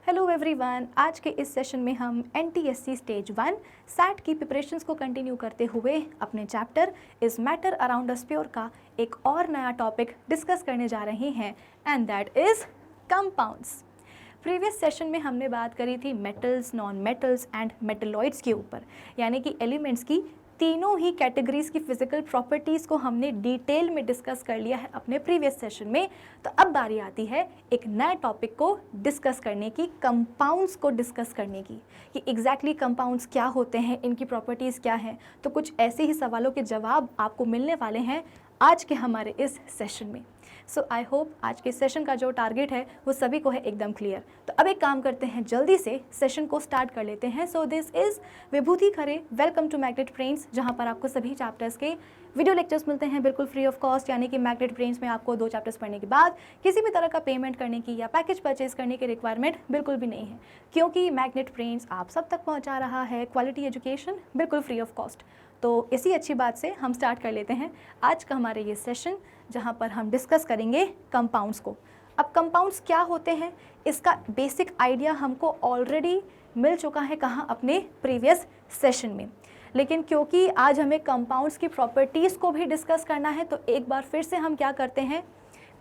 Hello everyone, आज के इस सेशन में हम NTSC स्टेज 1 सैट की प्रिपरेशंस को कंटिन्यू करते हुए अपने chapter is matter around us pure का एक और नया टॉपिक डिस्कस करने जा रहे हैं and that is compounds. Previous session में हमने बात करी थी metals, non metals and metalloids के ऊपर, यानी कि एलिमेंट्स की तीनों ही कैटेगरीज की फिजिकल प्रॉपर्टीज़ को हमने डिटेल में डिस्कस कर लिया है अपने प्रीवियस सेशन में। तो अब बारी आती है एक नए टॉपिक को डिस्कस करने की, कंपाउंड्स को डिस्कस करने की कि एग्जैक्टली कंपाउंड्स क्या होते हैं, इनकी प्रॉपर्टीज़ क्या हैं। तो कुछ ऐसे ही सवालों के जवाब आपको मिलने वाले हैं आज के हमारे इस सेशन में। सो आई होप आज के सेशन का जो टारगेट है वो सभी को है एकदम क्लियर। तो अब एक काम करते हैं, जल्दी से सेशन को स्टार्ट कर लेते हैं। So this is Vibhuti Khare, welcome to Magnet Brains, जहाँ पर आपको सभी चैप्टर्स के वीडियो लेक्चर्स मिलते हैं बिल्कुल फ्री ऑफ कॉस्ट। यानी कि मैग्नेट ब्रेन्स में आपको 2 चैप्टर्स पढ़ने के बाद किसी भी तरह का पेमेंट करने की या पैकेज परचेज करने की रिक्वायरमेंट बिल्कुल भी नहीं है, क्योंकि मैग्नेट ब्रेन्स आप सब तक पहुँचा रहा है क्वालिटी एजुकेशन बिल्कुल फ्री ऑफ कॉस्ट। तो इसी अच्छी बात से हम स्टार्ट कर लेते हैं आज का हमारे ये सेशन, जहाँ पर हम डिस्कस करेंगे कंपाउंड्स को। अब कंपाउंड्स क्या होते हैं, इसका बेसिक आइडिया हमको ऑलरेडी मिल चुका है कहाँ, अपने प्रीवियस सेशन में। लेकिन क्योंकि आज हमें कंपाउंड्स की प्रॉपर्टीज़ को भी डिस्कस करना है, तो एक बार फिर से हम क्या करते हैं,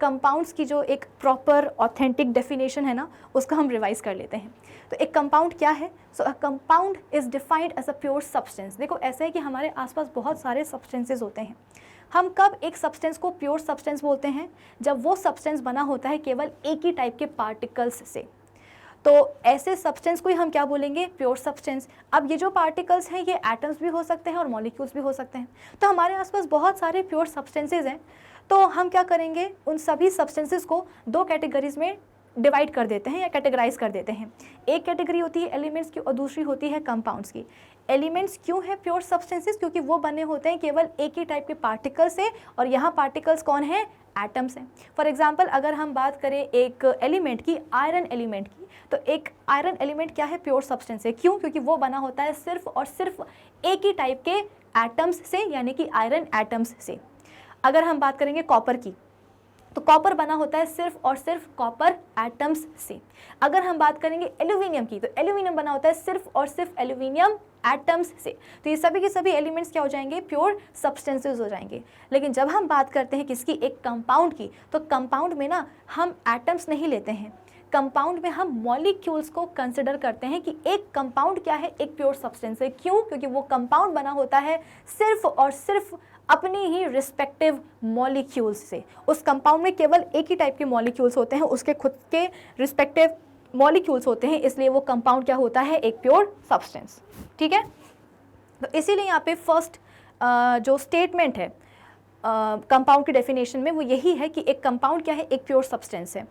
कंपाउंड्स की जो एक प्रॉपर ऑथेंटिक डेफिनेशन है ना, उसका हम रिवाइज कर लेते हैं। तो एक कंपाउंड क्या है? So a compound is defined as a pure substance. देखो ऐसा है कि हमारे आसपास बहुत सारे सब्सटेंसेस होते हैं। हम कब एक सब्सटेंस को प्योर सब्सटेंस बोलते हैं? जब वो सब्सटेंस बना होता है केवल एक ही टाइप के पार्टिकल्स से। तो ऐसे सब्सटेंस को ही हम क्या बोलेंगे? Pure substance. अब ये जो पार्टिकल्स हैं ये एटम्स भी हो सकते हैं और मॉलिक्यूल्स भी हो सकते हैं। तो हमारे आसपास बहुत सारे प्योर सब्सटेंसेस हैं। तो हम क्या करेंगे, उन सभी सब्सटेंसेस को 2 कैटेगरीज में डिवाइड कर देते हैं या कैटेगराइज कर देते हैं। एक कैटेगरी होती है एलिमेंट्स की और दूसरी होती है कंपाउंड्स की। एलिमेंट्स क्यों है प्योर सब्सटेंसेस? क्योंकि वो बने होते हैं केवल एक ही टाइप के पार्टिकल से, और यहाँ पार्टिकल्स कौन है? एटम्स हैं। फॉर एग्जाम्पल अगर हम बात करें एक एलिमेंट की, आयरन एलिमेंट की, तो एक आयरन एलिमेंट क्या है? प्योर सब्सटेंस है। क्यों? क्योंकि वो बना होता है सिर्फ और सिर्फ एक ही टाइप के एटम्स से, यानी कि आयरन एटम्स से। अगर हम बात करेंगे कॉपर की, तो कॉपर बना होता है सिर्फ और सिर्फ कॉपर एटम्स से। अगर हम बात करेंगे एल्यूमिनियम की, तो एल्यूमिनियम बना होता है सिर्फ और सिर्फ एल्यूमिनियम एटम्स से। तो ये सभी के सभी एलिमेंट्स क्या हो जाएंगे? प्योर सब्सटेंसेस हो जाएंगे। लेकिन जब हम बात करते हैं किसकी? एक कंपाउंड की, तो कंपाउंड में ना हम एटम्स नहीं लेते हैं, कंपाउंड में हम मॉलिक्यूल्स को कंसिडर करते हैं कि एक कंपाउंड क्या है? एक प्योर सब्सटेंस है। क्यों? क्योंकि वो कंपाउंड बना होता है सिर्फ और सिर्फ अपनी ही रिस्पेक्टिव मॉलिक्यूल्स से। उस कंपाउंड में केवल एक ही टाइप के मॉलिक्यूल्स होते हैं, उसके खुद के रिस्पेक्टिव मॉलिक्यूल्स होते हैं, इसलिए वो कंपाउंड क्या होता है? एक प्योर सब्सटेंस। ठीक है, तो इसीलिए यहाँ पे फर्स्ट जो स्टेटमेंट है कंपाउंड की डेफिनेशन में, वो यही है कि एक कंपाउंड क्या है? एक प्योर सब्सटेंस है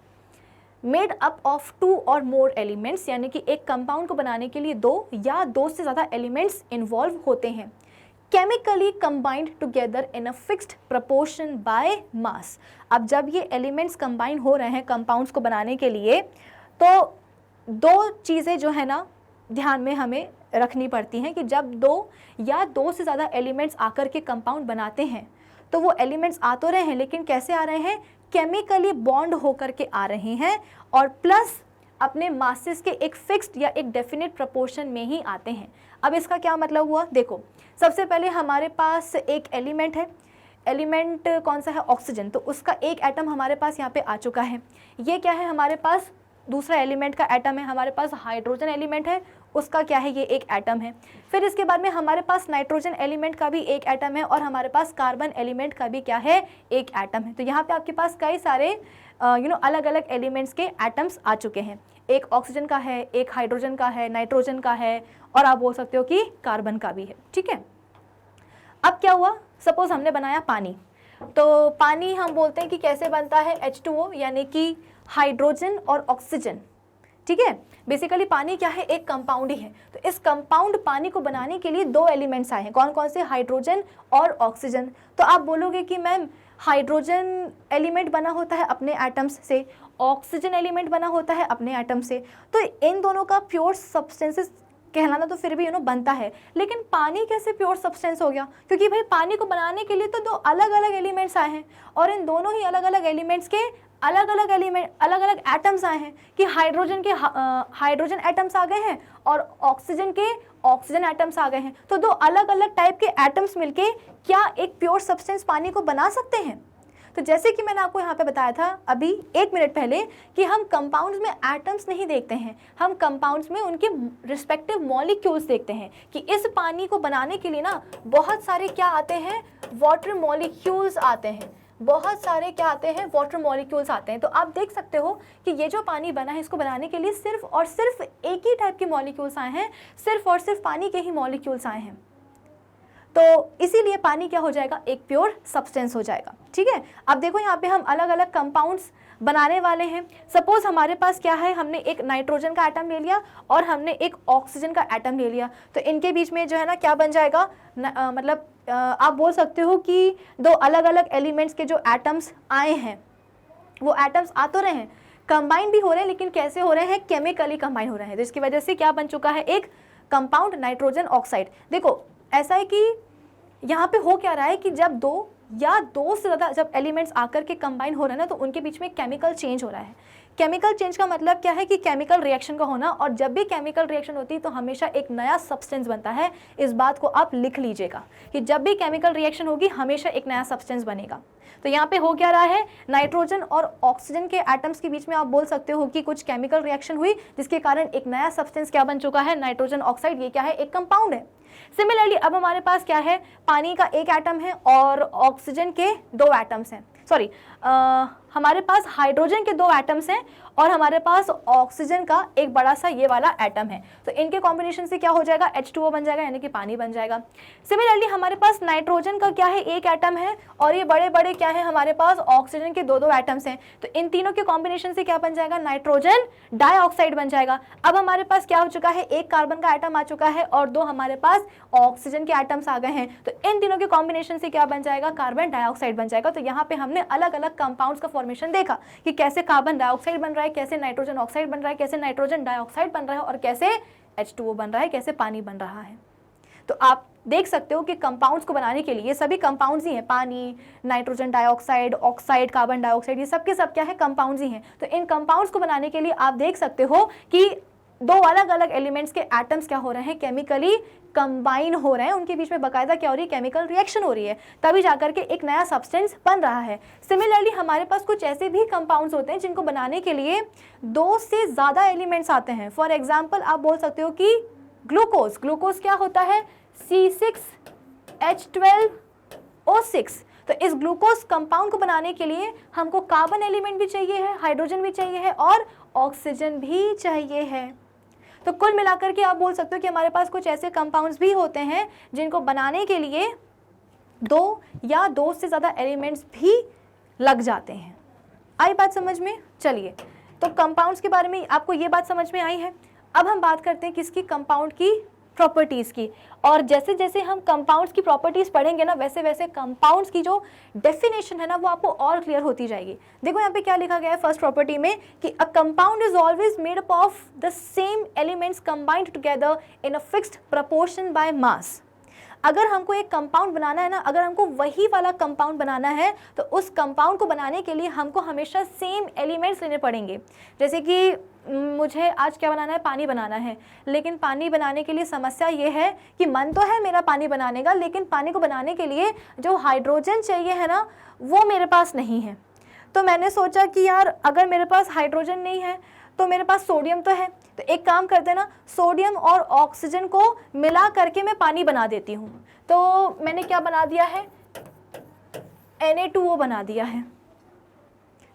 मेड अप ऑफ 2 और मोर एलिमेंट्स, यानी कि एक कंपाउंड को बनाने के लिए 2 या 2 से ज़्यादा एलिमेंट्स इन्वॉल्व होते हैं, chemically combined together in a fixed proportion by mass. अब जब ये एलिमेंट्स कंबाइन हो रहे हैं कंपाउंड्स को बनाने के लिए, तो 2 चीज़ें जो है ना ध्यान में हमें रखनी पड़ती हैं कि जब 2 या 2 से ज़्यादा एलिमेंट्स आकर के कंपाउंड बनाते हैं, तो वो एलिमेंट्स आ तो रहे हैं, लेकिन कैसे आ रहे हैं? केमिकली बॉन्ड होकर के आ रहे हैं, और प्लस अपने मासेस के एक फिक्स्ड या एक डेफिनेट प्रपोर्शन में ही आते हैं। अब इसका क्या मतलब हुआ? देखो, सबसे पहले हमारे पास एक एलिमेंट है, एलिमेंट कौन सा है? ऑक्सीजन। तो उसका एक एटम हमारे पास यहाँ पे आ चुका है। ये क्या है? हमारे पास दूसरा एलिमेंट का एटम है। हमारे पास हाइड्रोजन एलिमेंट है, उसका क्या है? ये एक एटम है। फिर इसके बाद में हमारे पास नाइट्रोजन एलिमेंट का भी एक एटम है, और हमारे पास कार्बन एलिमेंट का भी क्या है? एक एटम है। तो यहाँ पे आपके पास कई सारे अलग अलग एलिमेंट्स के एटम्स आ चुके हैं। एक ऑक्सीजन का है, एक हाइड्रोजन का है, नाइट्रोजन का है, और आप बोल सकते हो कि कार्बन का भी है। ठीक है, अब क्या हुआ? सपोज हमने बनाया पानी, तो पानी हम बोलते हैं कि कैसे बनता है? H2O, यानी कि हाइड्रोजन और ऑक्सीजन। ठीक है, बेसिकली पानी क्या है? एक कंपाउंड ही है। तो इस कंपाउंड पानी को बनाने के लिए 2 एलिमेंट्स आए हैं, कौन कौन से? हाइड्रोजन और ऑक्सीजन। तो आप बोलोगे कि मैम हाइड्रोजन एलिमेंट बना होता है अपने एटम्स से, ऑक्सीजन एलिमेंट बना होता है अपने एटम से, तो इन दोनों का प्योर सब्सटेंसेस कहलाना तो फिर भी बनता है। लेकिन पानी कैसे प्योर सब्सटेंस हो गया? क्योंकि भाई पानी को बनाने के लिए तो 2 अलग अलग एलिमेंट्स आए हैं, और इन दोनों ही अलग अलग एलिमेंट्स के अलग अलग एलिमेंट, अलग अलग एटम्स आए हैं कि हाइड्रोजन के हाइड्रोजन एटम्स आ गए हैं और ऑक्सीजन के ऑक्सीजन एटम्स आ गए हैं। तो दो अलग अलग टाइप के एटम्स मिलके क्या एक प्योर सब्सटेंस पानी को बना सकते हैं? तो जैसे कि मैंने आपको यहाँ पे बताया था अभी 1 मिनट पहले कि हम कंपाउंड्स में एटम्स नहीं देखते हैं, हम कंपाउंड्स में उनके रिस्पेक्टिव मॉलिक्यूल्स देखते हैं कि इस पानी को बनाने के लिए ना बहुत सारे क्या आते हैं, वाटर मॉलिक्यूल्स आते हैं, बहुत सारे क्या आते हैं, वाटर मॉलिक्यूल्स आते हैं। तो आप देख सकते हो कि ये जो पानी बना है इसको बनाने के लिए सिर्फ और सिर्फ एक ही टाइप के मॉलिक्यूल्स आए हैं, सिर्फ और सिर्फ पानी के ही मॉलिक्यूल्स आए हैं। तो इसीलिए पानी क्या हो जाएगा, एक प्योर सब्सटेंस हो जाएगा। ठीक है, अब देखो यहाँ पे हम अलग अलग कंपाउंड्स बनाने वाले हैं। सपोज हमारे पास क्या है, हमने एक नाइट्रोजन का एटम ले लिया और हमने एक ऑक्सीजन का एटम ले लिया, तो इनके बीच में जो है ना क्या बन जाएगा, मतलब आप बोल सकते हो कि दो अलग अलग एलिमेंट्स के जो एटम्स आए हैं वो एटम्स आ तो रहे हैं, कंबाइन भी हो रहे हैं, लेकिन कैसे हो रहे हैं, केमिकली कंबाइन हो रहे हैं, जिसकी वजह से क्या बन चुका है, एक कंपाउंड नाइट्रोजन ऑक्साइड। देखो ऐसा है कि यहाँ पे हो क्या रहा है कि जब दो या दो से ज़्यादा जब एलिमेंट्स आकर के कंबाइन हो रहे हैं ना, तो उनके बीच में केमिकल चेंज हो रहा है। केमिकल चेंज का मतलब क्या है कि केमिकल रिएक्शन का होना, और जब भी केमिकल रिएक्शन होती है तो हमेशा एक नया सब्सटेंस बनता है। इस बात को आप लिख लीजिएगा कि जब भी केमिकल रिएक्शन होगी हमेशा एक नया सब्सटेंस बनेगा। तो यहाँ पे हो क्या रहा है, नाइट्रोजन और ऑक्सीजन के एटम्स के बीच में आप बोल सकते हो कि कुछ केमिकल रिएक्शन हुई, जिसके कारण एक नया सब्सटेंस क्या बन चुका है, नाइट्रोजन ऑक्साइड। ये क्या है, एक कंपाउंड है। सिमिलरली अब हमारे पास क्या है, पानी का एक एटम है और ऑक्सीजन के 2 एटम्स हैं, सॉरी हमारे पास हाइड्रोजन के 2 एटम्स हैं और हमारे पास ऑक्सीजन का एक बड़ा सा ये वाला एटम है। तो इनके कॉम्बिनेशन से क्या हो जाएगा, H2O बन जाएगा, यानी कि पानी बन जाएगा। सिमिलरली हमारे पास नाइट्रोजन का क्या है, एक एटम है और ये बड़े बड़े क्या है, हमारे पास ऑक्सीजन के 2 एटम्स हैं। तो इन तीनों के कॉम्बिनेशन से क्या बन जाएगा, नाइट्रोजन डाइऑक्साइड बन जाएगा। अब हमारे पास क्या हो चुका है, एक कार्बन का एटम आ चुका है और 2 हमारे पास ऑक्सीजन के एटम्स आ गए हैं। तो इन तीनों के कॉम्बिनेशन से क्या बन जाएगा, कार्बन डाइऑक्साइड बन जाएगा। तो यहाँ पे हमने अलग अलग कंपाउंड्स का फॉर्मेशन देखा कि कैसे कार्बन डाइऑक्साइड बन रहा है, कैसे नाइट्रोजन ऑक्साइड बन रहा है, कैसे नाइट्रोजन डाइऑक्साइड बन रहा है और कैसे H2O बन रहा है, कैसे पानी बन रहा है। तो आप देख सकते हो कि कंपाउंड्स को बनाने के लिए, ये सभी कंपाउंड्स ही हैं, पानी, nitrogen dioxide, oxide, carbon dioxide, ये सब के सब क्या है, कंपाउंड्स ही हैं। तो इन कंपाउंड्स को बनाने के लिए आप देख सकते हो कि 2 अलग अलग एलिमेंट्स के एटम्स क्या हो रहे हैं, केमिकली कंबाइन हो रहे हैं, उनके बीच में बाकायदा क्या हो रही है, केमिकल रिएक्शन हो रही है, तभी जाकर के एक नया सब्सटेंस बन रहा है। सिमिलरली हमारे पास कुछ ऐसे भी कंपाउंड्स होते हैं जिनको बनाने के लिए 2 से ज़्यादा एलिमेंट्स आते हैं। फॉर एग्जाम्पल आप बोल सकते हो कि ग्लूकोज, ग्लूकोज क्या होता है, C6H12O6। तो इस ग्लूकोज कंपाउंड को बनाने के लिए हमको कार्बन एलिमेंट भी चाहिए है, हाइड्रोजन भी चाहिए है और ऑक्सीजन भी चाहिए है। तो कुल मिलाकर के आप बोल सकते हो कि हमारे पास कुछ ऐसे कंपाउंड्स भी होते हैं जिनको बनाने के लिए 2 या 2 से ज़्यादा एलिमेंट्स भी लग जाते हैं। आई बात समझ में? चलिए, तो कंपाउंड्स के बारे में आपको ये बात समझ में आई है। अब हम बात करते हैं किसकी, कंपाउंड की प्रॉपर्टीज़ की। और जैसे जैसे हम कंपाउंड्स की प्रॉपर्टीज़ पढ़ेंगे ना, वैसे वैसे कंपाउंड्स की जो डेफिनेशन है ना वो आपको और क्लियर होती जाएगी। देखो यहाँ पे क्या लिखा गया है फर्स्ट प्रॉपर्टी में कि a compound is always made up of the same elements combined together in a fixed proportion by mass. अगर हमको एक कंपाउंड बनाना है ना, अगर हमको वही वाला कंपाउंड बनाना है तो उस कंपाउंड को बनाने के लिए हमको हमेशा सेम एलिमेंट्स लेने पड़ेंगे। जैसे कि मुझे आज क्या बनाना है, पानी बनाना है, लेकिन पानी बनाने के लिए समस्या ये है कि मन तो है मेरा पानी बनाने का, लेकिन पानी को बनाने के लिए जो हाइड्रोजन चाहिए है ना वो मेरे पास नहीं है। तो मैंने सोचा कि यार अगर मेरे पास हाइड्रोजन नहीं है तो मेरे पास सोडियम तो है, तो एक काम करते हैं ना, सोडियम और ऑक्सीजन को मिला करके मैं पानी बना देती हूँ। तो मैंने क्या बना दिया है, Na2O बना दिया है।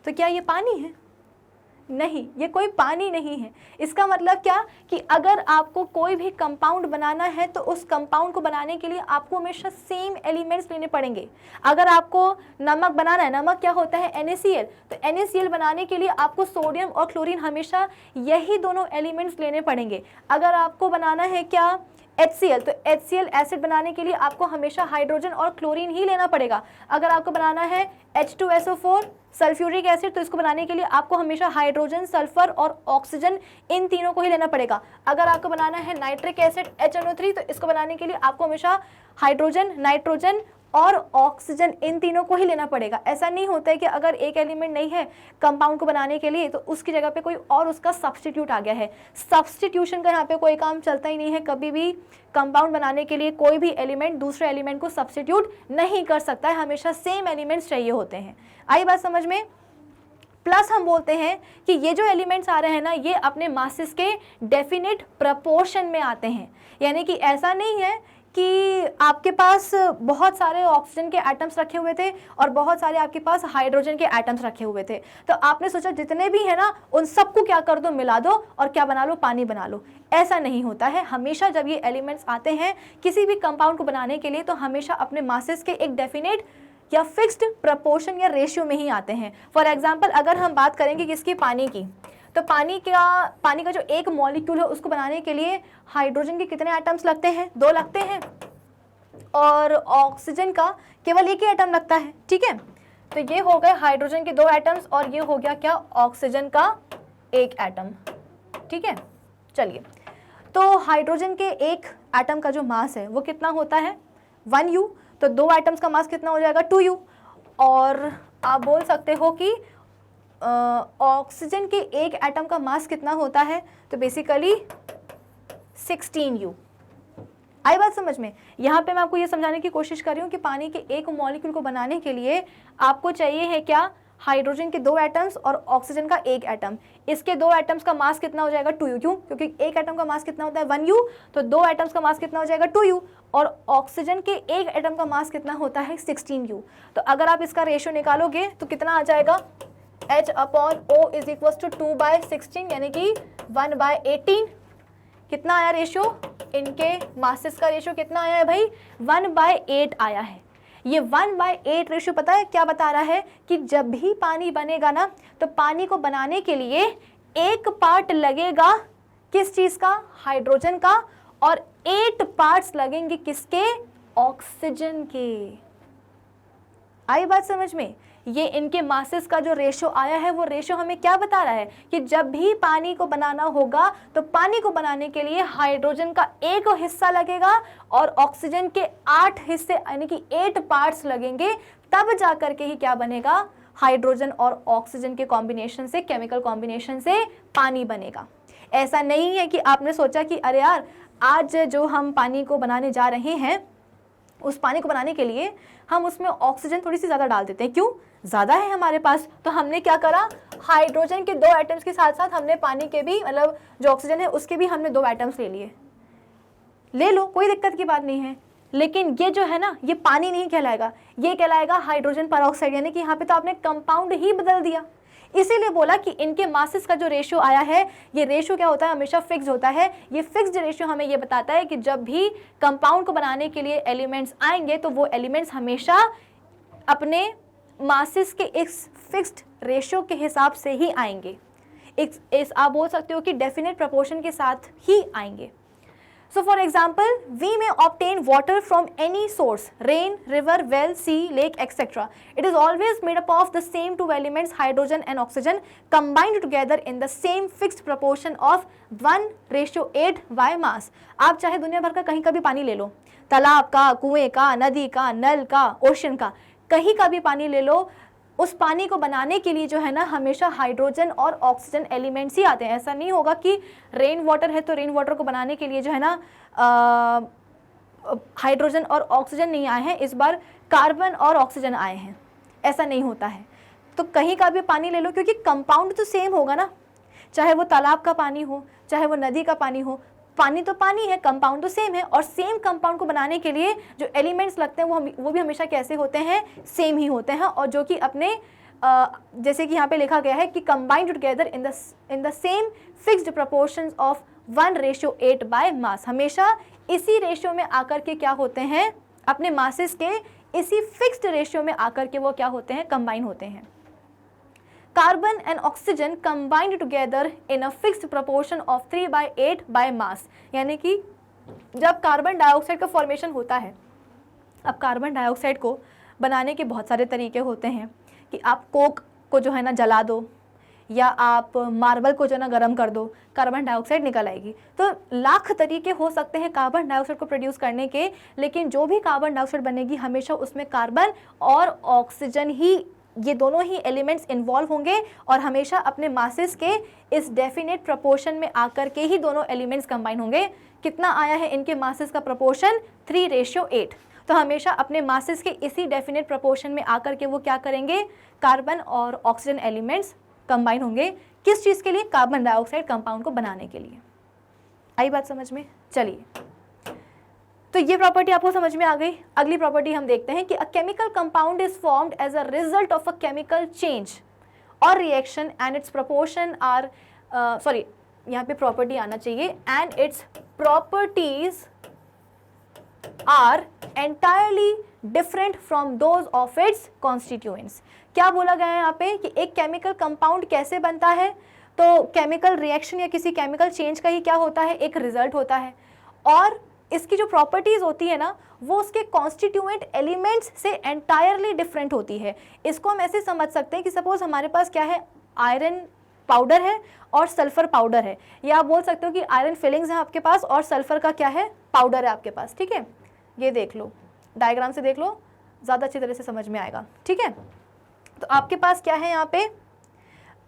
तो क्या ये पानी है? नहीं, ये कोई पानी नहीं है। इसका मतलब क्या कि अगर आपको कोई भी कंपाउंड बनाना है तो उस कंपाउंड को बनाने के लिए आपको हमेशा सेम एलिमेंट्स लेने पड़ेंगे। अगर आपको नमक बनाना है, नमक क्या होता है, NaCl, तो NaCl बनाने के लिए आपको सोडियम और क्लोरीन हमेशा यही दोनों एलिमेंट्स लेने पड़ेंगे। अगर आपको बनाना है क्या, HCl, तो HCl एसिड बनाने के लिए आपको हमेशा हाइड्रोजन और क्लोरीन ही लेना पड़ेगा। अगर आपको बनाना है H2SO4 सल्फ्यूरिक एसिड, तो इसको बनाने के लिए आपको हमेशा हाइड्रोजन, सल्फर और ऑक्सीजन, इन तीनों को ही लेना पड़ेगा। अगर आपको बनाना है नाइट्रिक एसिड HNO3, तो इसको बनाने के लिए आपको हमेशा हाइड्रोजन, नाइट्रोजन और ऑक्सीजन, इन तीनों को ही लेना पड़ेगा। ऐसा नहीं होता है कि अगर एक एलिमेंट नहीं है कंपाउंड को बनाने के लिए तो उसकी जगह पे कोई और उसका सब्स्टिट्यूट आ गया है। सब्स्टिट्यूशन का यहाँ पे कोई काम चलता ही नहीं है। कभी भी कंपाउंड बनाने के लिए कोई भी एलिमेंट दूसरे एलिमेंट को सब्स्टिट्यूट नहीं कर सकता है, हमेशा सेम एलिमेंट्स चाहिए होते हैं। आई बात समझ में? प्लस हम बोलते हैं कि ये जो एलिमेंट्स आ रहे हैं ना, ये अपने मासेस के डेफिनेट प्रपोर्शन में आते हैं। यानी कि ऐसा नहीं है कि आपके पास बहुत सारे ऑक्सीजन के एटम्स रखे हुए थे और बहुत सारे आपके पास हाइड्रोजन के एटम्स रखे हुए थे, तो आपने सोचा जितने भी है ना उन सबको क्या कर दो, मिला दो और क्या बना लो, पानी बना लो। ऐसा नहीं होता है। हमेशा जब ये एलिमेंट्स आते हैं किसी भी कंपाउंड को बनाने के लिए तो हमेशा अपने मासेस के एक डेफिनेट या फिक्स्ड प्रपोर्शन या रेशियो में ही आते हैं। फॉर एग्जाम्पल अगर हम बात करेंगे किसकी, पानी की, तो पानी का जो एक मॉलिक्यूल है उसको बनाने के लिए हाइड्रोजन के कितने एटम्स लगते हैं, 2 लगते हैं, और ऑक्सीजन का केवल एक ही एटम लगता है। ठीक है, तो ये हो गए हाइड्रोजन के 2 एटम्स और ये हो गया क्या, ऑक्सीजन का 1 एटम। ठीक है, चलिए, तो हाइड्रोजन के एक एटम का जो मास है वो कितना होता है, 1U, तो 2 एटम्स का मास कितना हो जाएगा, 2U। और आप बोल सकते हो कि ऑक्सीजन के एक एटम का मास कितना होता है, तो बेसिकली 16U। आई बात समझ में? यहाँ पे मैं आपको ये समझाने की कोशिश कर रही हूँ कि पानी के एक मॉलिक्यूल को बनाने के लिए आपको चाहिए है क्या, हाइड्रोजन के 2 एटम्स और ऑक्सीजन का 1 एटम। इसके 2 एटम्स का मास कितना हो जाएगा, 2U। क्यों? क्योंकि एक एटम का मास कितना होता है, 1U, तो 2 एटम्स का मास कितना हो जाएगा, 2U, और ऑक्सीजन के एक एटम का मास कितना होता है, 16U। तो अगर आप इसका रेशियो निकालोगे तो कितना आ जाएगा, H/O इज इक्वल टू 2/16, यानी कि 1/18। कितना आया रेशियो, इनके मासेस का रेशियो कितना आया है भाई, 1/8 आया है। ये 1/8 रेशियो पता है क्या बता रहा है, कि जब भी पानी बनेगा ना तो पानी को बनाने के लिए 1 पार्ट लगेगा किस चीज़ का, हाइड्रोजन का, और 8 पार्ट्स लगेंगे किसके, ऑक्सीजन के। आई बात समझ में? ये इनके मासेस का जो रेशियो आया है वो रेशियो हमें क्या बता रहा है कि जब भी पानी को बनाना होगा तो पानी को बनाने के लिए हाइड्रोजन का 1 हिस्सा लगेगा और ऑक्सीजन के 8 हिस्से यानी कि 8 पार्ट्स लगेंगे, तब जा करके ही क्या बनेगा, हाइड्रोजन और ऑक्सीजन के कॉम्बिनेशन से, केमिकल कॉम्बिनेशन से पानी बनेगा। ऐसा नहीं है कि आपने सोचा कि अरे यार आज जो हम पानी को बनाने जा रहे हैं उस पानी को बनाने के लिए हम उसमें ऑक्सीजन थोड़ी सी ज़्यादा डाल देते हैं, क्यों, ज़्यादा है हमारे पास, तो हमने क्या करा, हाइड्रोजन के 2 एटम्स के साथ साथ हमने पानी के भी, मतलब जो ऑक्सीजन है उसके भी हमने 2 एटम्स ले लिए। ले लो, कोई दिक्कत की बात नहीं है, लेकिन ये जो है ना ये पानी नहीं कहलाएगा, ये कहलाएगा हाइड्रोजन परऑक्साइड, यानी कि यहाँ पे तो आपने कंपाउंड ही बदल दिया। इसीलिए बोला कि इनके मासेस का जो रेशियो आया है, ये रेशियो क्या होता है, हमेशा फिक्स होता है। ये फिक्स्ड रेशियो हमें ये बताता है कि जब भी कंपाउंड को बनाने के लिए एलिमेंट्स आएंगे तो वो एलिमेंट्स हमेशा अपने मासेस के इस फिक्स्ड रेशियो के हिसाब से ही आएंगे। आप बोल सकते हो कि डेफिनेट प्रपोर्शन के साथ ही आएंगे। So for example, we may obtain water from any source, rain, river, well, sea, lake, etc. It is always made up of the same 2 elements, hydrogen and oxygen, combined together in the same fixed proportion of 1:8 by mass. आप चाहे दुनिया भर का कहीं का भी पानी ले लो, तालाब का, कुएं का, नदी का, नल का, ओशन का, कहीं का भी पानी ले लो, उस पानी को बनाने के लिए जो है ना हमेशा हाइड्रोजन और ऑक्सीजन एलिमेंट्स ही आते हैं। ऐसा नहीं होगा कि रेन वाटर है तो रेन वाटर को बनाने के लिए जो है ना हाइड्रोजन और ऑक्सीजन नहीं आए हैं, इस बार कार्बन और ऑक्सीजन आए हैं। ऐसा नहीं होता है। तो कहीं का भी पानी ले लो, क्योंकि कंपाउंड तो सेम होगा ना, चाहे वो तालाब का पानी हो, चाहे वो नदी का पानी हो, पानी तो पानी है, कंपाउंड तो सेम है। और सेम कंपाउंड को बनाने के लिए जो एलिमेंट्स लगते हैं वो भी हमेशा कैसे होते हैं, सेम ही होते हैं, और जो कि अपने जैसे कि यहाँ पे लिखा गया है कि combined together in the same fixed proportions of 1:8 by mass. हमेशा इसी रेशियो में आकर के क्या होते हैं, अपने मासेस के इसी फिक्स्ड रेशियो में आकर के वो क्या होते हैं, कंबाइन होते हैं। Carbon and oxygen combined together in a fixed proportion of 3/8 by mass। यानी कि जब कार्बन डाइऑक्साइड का फॉर्मेशन होता है, अब कार्बन डाइऑक्साइड को बनाने के बहुत सारे तरीके होते हैं कि आप कोक को जो है ना जला दो, या आप मार्बल को जो ना गर्म कर दो, कार्बन डाइऑक्साइड निकल आएगी। तो लाख तरीके हो सकते हैं कार्बन डाइऑक्साइड को प्रोड्यूस करने के, लेकिन जो भी कार्बन डाइऑक्साइड बनेगी हमेशा उसमें कार्बन और ऑक्सीजन ही, ये दोनों ही एलिमेंट्स इन्वॉल्व होंगे और हमेशा अपने मासेस के इस डेफिनेट प्रपोर्शन में आकर के ही दोनों एलिमेंट्स कंबाइन होंगे। कितना आया है इनके मासेस का प्रपोर्शन? 3:8। तो हमेशा अपने मासेस के इसी डेफिनेट प्रपोर्शन में आकर के वो क्या करेंगे? कार्बन और ऑक्सीजन एलिमेंट्स कंबाइन होंगे। किस चीज़ के लिए? कार्बन डाइऑक्साइड कंपाउंड को बनाने के लिए। आई बात समझ में? चलिए, तो ये प्रॉपर्टी आपको समझ में आ गई। अगली प्रॉपर्टी हम देखते हैं कि a chemical compound is formed as a result of a chemical change और reaction and its proportion are, sorry यहाँ पे प्रॉपर्टी आना चाहिए, and its properties are entirely different from those of its constituents. क्या बोला गया है यहाँ पे कि एक केमिकल कंपाउंड कैसे बनता है? तो केमिकल रिएक्शन या किसी केमिकल चेंज का ही क्या होता है? एक रिजल्ट होता है, और इसकी जो प्रॉपर्टीज होती है ना वो उसके कॉन्स्टिट्यूएंट एलिमेंट्स से एंटायरली डिफरेंट होती है। इसको हम ऐसे समझ सकते हैं कि सपोज हमारे पास क्या है? आयरन पाउडर है और सल्फर पाउडर है, या आप बोल सकते हो कि आयरन फिलिंग्स हैं आपके पास और सल्फर का क्या है? पाउडर है आपके पास। ठीक है, ये देख लो, डायग्राम से देख लो, ज़्यादा अच्छी तरह से समझ में आएगा। ठीक है, तो आपके पास क्या है? यहाँ पे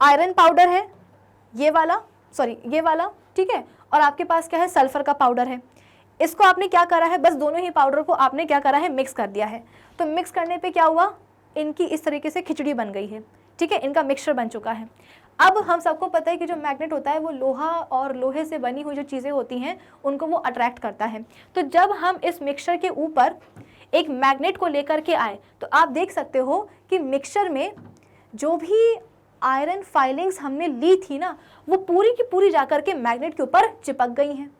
आयरन पाउडर है, ये वाला, सॉरी ये वाला, ठीक है, और आपके पास क्या है? सल्फर का पाउडर है। इसको आपने क्या करा है? बस दोनों ही पाउडर को आपने क्या करा है? मिक्स कर दिया है। तो मिक्स करने पे क्या हुआ? इनकी इस तरीके से खिचड़ी बन गई है। ठीक है, इनका मिक्सचर बन चुका है। अब हम सबको पता है कि जो मैग्नेट होता है वो लोहा और लोहे से बनी हुई जो चीज़ें होती हैं उनको वो अट्रैक्ट करता है। तो जब हम इस मिक्सचर के ऊपर एक मैग्नेट को लेकर के आए तो आप देख सकते हो कि मिक्सचर में जो भी आयरन फाइलिंग्स हमने ली थी ना वो पूरी की पूरी जाकर के मैग्नेट के ऊपर चिपक गई हैं।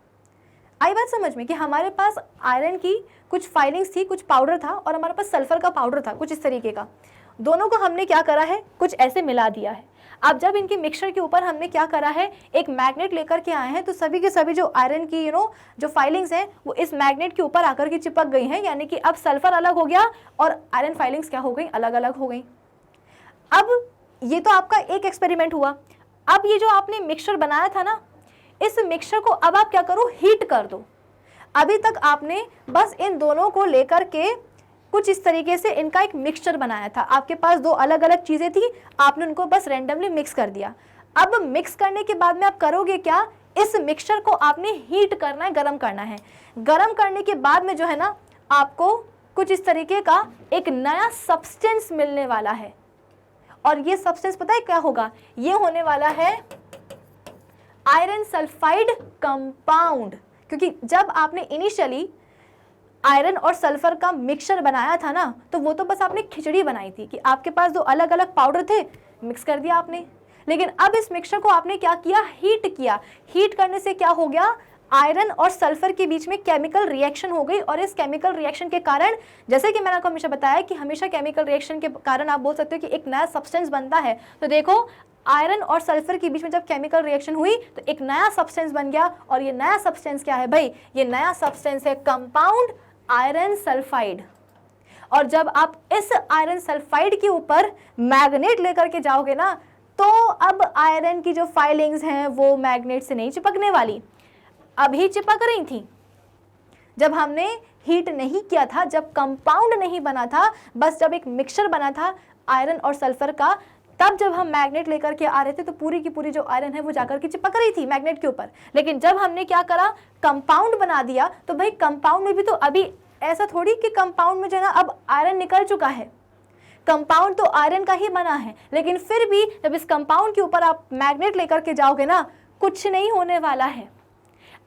आई बात समझ में कि हमारे पास आयरन की कुछ फाइलिंग्स थी, कुछ पाउडर था, और हमारे पास सल्फर का पाउडर था कुछ इस तरीके का। दोनों को हमने क्या करा है? कुछ ऐसे मिला दिया है। अब जब इनके मिक्सचर के ऊपर हमने क्या करा है? एक मैग्नेट लेकर के आए हैं, तो सभी के सभी जो आयरन की जो फाइलिंग्स हैं वो इस मैग्नेट के ऊपर आकर के चिपक गई हैं, यानी कि अब सल्फर अलग हो गया और आयरन फाइलिंग्स क्या हो गई? अलग अलग हो गई। अब ये तो आपका एक एक्सपेरिमेंट हुआ। अब ये जो आपने मिक्सचर बनाया था ना, इस मिक्सचर को अब आप क्या करो? हीट कर दो। अभी तक आपने बस इन दोनों को लेकर के कुछ इस तरीके से इनका एक मिक्सचर बनाया था। आपके पास दो अलग अलग चीज़ें थी, आपने उनको बस रैंडमली मिक्स कर दिया। अब मिक्स करने के बाद में आप करोगे क्या? इस मिक्सचर को आपने हीट करना है, गर्म करना है। गर्म करने के बाद में जो है ना आपको कुछ इस तरीके का एक नया सब्सटेंस मिलने वाला है, और ये सब्सटेंस पता है क्या होगा? ये होने वाला है आयरन सल्फाइड कंपाउंड। क्योंकि जब आपने इनिशियली आयरन और सल्फर का मिक्सचर बनाया था ना तो वो तो बस आपने खिचड़ी बनाई थी कि आपके पास दो अलग अलग पाउडर थे, मिक्स कर दिया आपने। लेकिन अब इस मिक्सचर को आपने क्या किया? हीट किया। हीट करने से क्या हो गया? आयरन और सल्फर के बीच में केमिकल रिएक्शन हो गई, और इस केमिकल रिएक्शन के कारण, जैसे कि मैंने आपको हमेशा बताया कि हमेशा केमिकल रिएक्शन के कारण आप बोल सकते हो कि एक नया सब्सटेंस बनता है। तो देखो, आयरन और सल्फर के बीच में जब केमिकल रिएक्शन हुई तो एक नया सब्सटेंस बन गया, और ये नया सब्सटेंस क्या है भाई? ये नया सब्सटेंस है कंपाउंड आयरन सल्फाइड। और जब आप इस आयरन सल्फाइड के ऊपर मैग्नेट लेकर के जाओगे ना तो अब आयरन की जो फाइलिंग्स हैं वो मैग्नेट से नहीं चिपकने वाली, अभी चिपक रही थी। जब हमने हीट नहीं किया था, जब कंपाउंड नहीं बना था, बस जब एक मिक्सचर बना था आयरन और सल्फर का, तब जब हम मैग्नेट लेकर के आ रहे थे तो पूरी की पूरी जो आयरन है वो जाकर के चिपक रही थी मैग्नेट के ऊपर। लेकिन जब हमने क्या करा? कंपाउंड बना दिया। तो भाई कंपाउंड में भी तो अभी ऐसा थोड़ी कि कंपाउंड में जो है ना अब आयरन निकल चुका है, कंपाउंड तो आयरन का ही बना है, लेकिन फिर भी जब इस कंपाउंड के ऊपर आप मैग्नेट लेकर के जाओगे ना कुछ नहीं होने वाला है।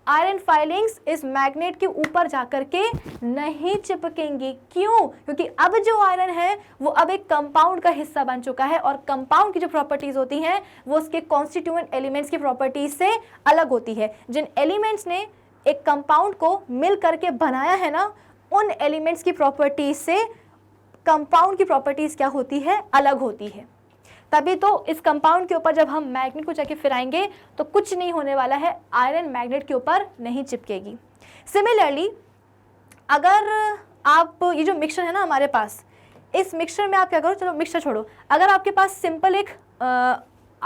आयरन फाइलिंग्स इस मैग्नेट के ऊपर जाकर के नहीं चिपकेंगी। क्यों? क्योंकि अब जो आयरन है वो अब एक कंपाउंड का हिस्सा बन चुका है, और कंपाउंड की जो प्रॉपर्टीज होती हैं वो उसके कॉन्स्टिट्यूएंट एलिमेंट्स की प्रॉपर्टीज से अलग होती है। जिन एलिमेंट्स ने एक कंपाउंड को मिल करके बनाया है ना, उन एलिमेंट्स की प्रॉपर्टीज से कंपाउंड की प्रॉपर्टीज क्या होती है? अलग होती है। तभी तो इस कंपाउंड के ऊपर जब हम मैग्नेट को जाके फिराएंगे तो कुछ नहीं होने वाला है, आयरन मैग्नेट के ऊपर नहीं चिपकेगी। सिमिलरली अगर आप ये जो मिक्सचर है ना हमारे पास, इस मिक्सचर में आप क्या करो? चलो मिक्सचर छोड़ो, अगर आपके पास सिंपल एक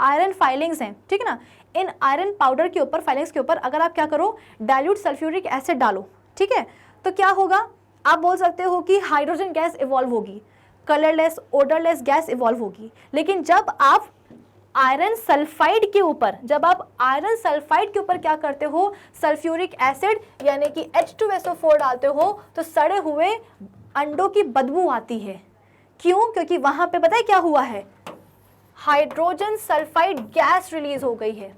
आयरन फाइलिंग्स हैं, ठीक है ना, इन आयरन पाउडर के ऊपर, फाइलिंग्स के ऊपर अगर आप क्या करो, डाइल्यूट सल्फ्यूरिक एसिड डालो, ठीक है, तो क्या होगा, आप बोल सकते हो कि हाइड्रोजन गैस इवॉल्व होगी, कलरलेस ओडरलेस गैस इवॉल्व होगी। लेकिन जब आप आयरन सल्फाइड के ऊपर, जब आप आयरन सल्फाइड के ऊपर क्या करते हो, सल्फ्यूरिक एसिड यानी कि H2SO4 डालते हो, तो सड़े हुए अंडों की बदबू आती है। क्यों? क्योंकि वहां पे पता है क्या हुआ है, हाइड्रोजन सल्फाइड गैस रिलीज हो गई है।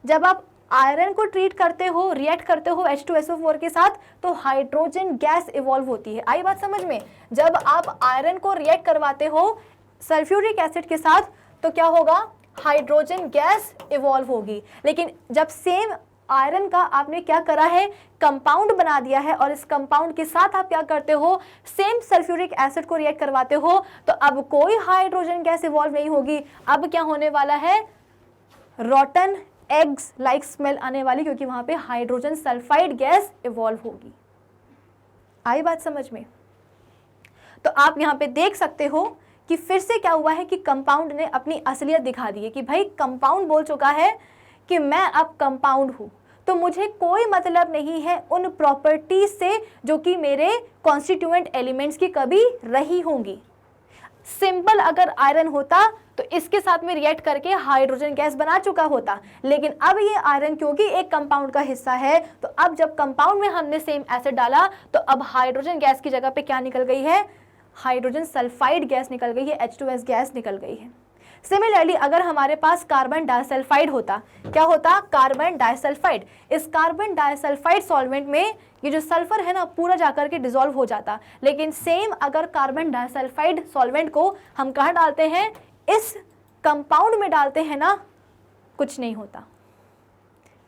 जब आप आयरन को ट्रीट करते हो, रिएक्ट करते हो H2SO4 के साथ, तो हाइड्रोजन गैस इवॉल्व होती है। आई बात समझ में? जब आप आयरन को रिएक्ट करवाते हो सल्फ्यूरिक एसिड के साथ, तो क्या होगा, हाइड्रोजन गैस इवॉल्व होगी। लेकिन जब सेम आयरन का आपने क्या करा है, कंपाउंड बना दिया है, और इस कंपाउंड के साथ आप क्या करते हो, सेम सल्फ्यूरिक एसिड को रिएक्ट करवाते हो, तो अब कोई हाइड्रोजन गैस इवॉल्व नहीं होगी। अब क्या होने वाला है, रॉटन एग्स लाइक स्मेल आने वाली, क्योंकि वहां पे हाइड्रोजन सल्फाइड गैस इवॉल्व होगी। आई बात समझ में? तो आप यहां पे देख सकते हो कि फिर से क्या हुआ है कि कंपाउंड ने अपनी असलियत दिखा दी है कि भाई कंपाउंड बोल चुका है कि मैं अब कंपाउंड हूं, तो मुझे कोई मतलब नहीं है उन प्रॉपर्टीज से जो कि मेरे कॉन्स्टिट्यूएंट एलिमेंट्स की कभी रही होंगी। सिंपल अगर आयरन होता तो इसके साथ में रिएक्ट करके हाइड्रोजन गैस बना चुका होता, लेकिन अब ये आयरन क्योंकि एक कंपाउंड का हिस्सा है, तो अब जब कंपाउंड में हमने सेम एसिड डाला, तो अब हाइड्रोजन गैस की जगह पे क्या निकल गई है, हाइड्रोजन सल्फाइड गैस निकल गई है, H2S गैस निकल गई है। सिमिलरली अगर हमारे पास कार्बन डाइसल्फाइड होता, क्या होता, कार्बन डाइसल्फाइड, इस कार्बन डाइसल्फाइड सॉल्वेंट में ये जो सल्फर है ना पूरा जाकर के डिसॉल्व हो जाता। लेकिन सेम अगर कार्बन डाइसल्फाइड सॉल्वेंट को हम कहाँ डालते हैं, इस कंपाउंड में डालते हैं ना, कुछ नहीं होता।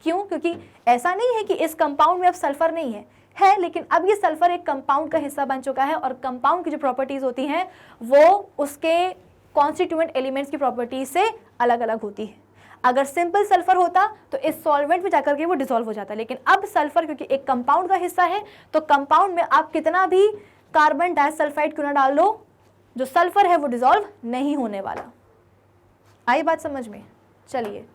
क्यों? क्योंकि ऐसा नहीं है कि इस कंपाउंड में अब सल्फर नहीं है, लेकिन अब ये सल्फर एक कंपाउंड का हिस्सा बन चुका है, और कंपाउंड की जो प्रॉपर्टीज होती हैं वो उसके कॉन्स्टिट्यूएंट एलिमेंट्स की प्रॉपर्टीज से अलग अलग होती है। अगर सिंपल सल्फर होता तो इस सॉल्वेंट में जाकर के वो डिसॉल्व हो जाता, लेकिन अब सल्फर क्योंकि एक कंपाउंड का हिस्सा है, तो कंपाउंड में आप कितना भी कार्बन डाइसल्फाइड क्यों ना डाल लो, जो सल्फर है वो डिसॉल्व नहीं होने वाला। आई बात समझ में? चलिए,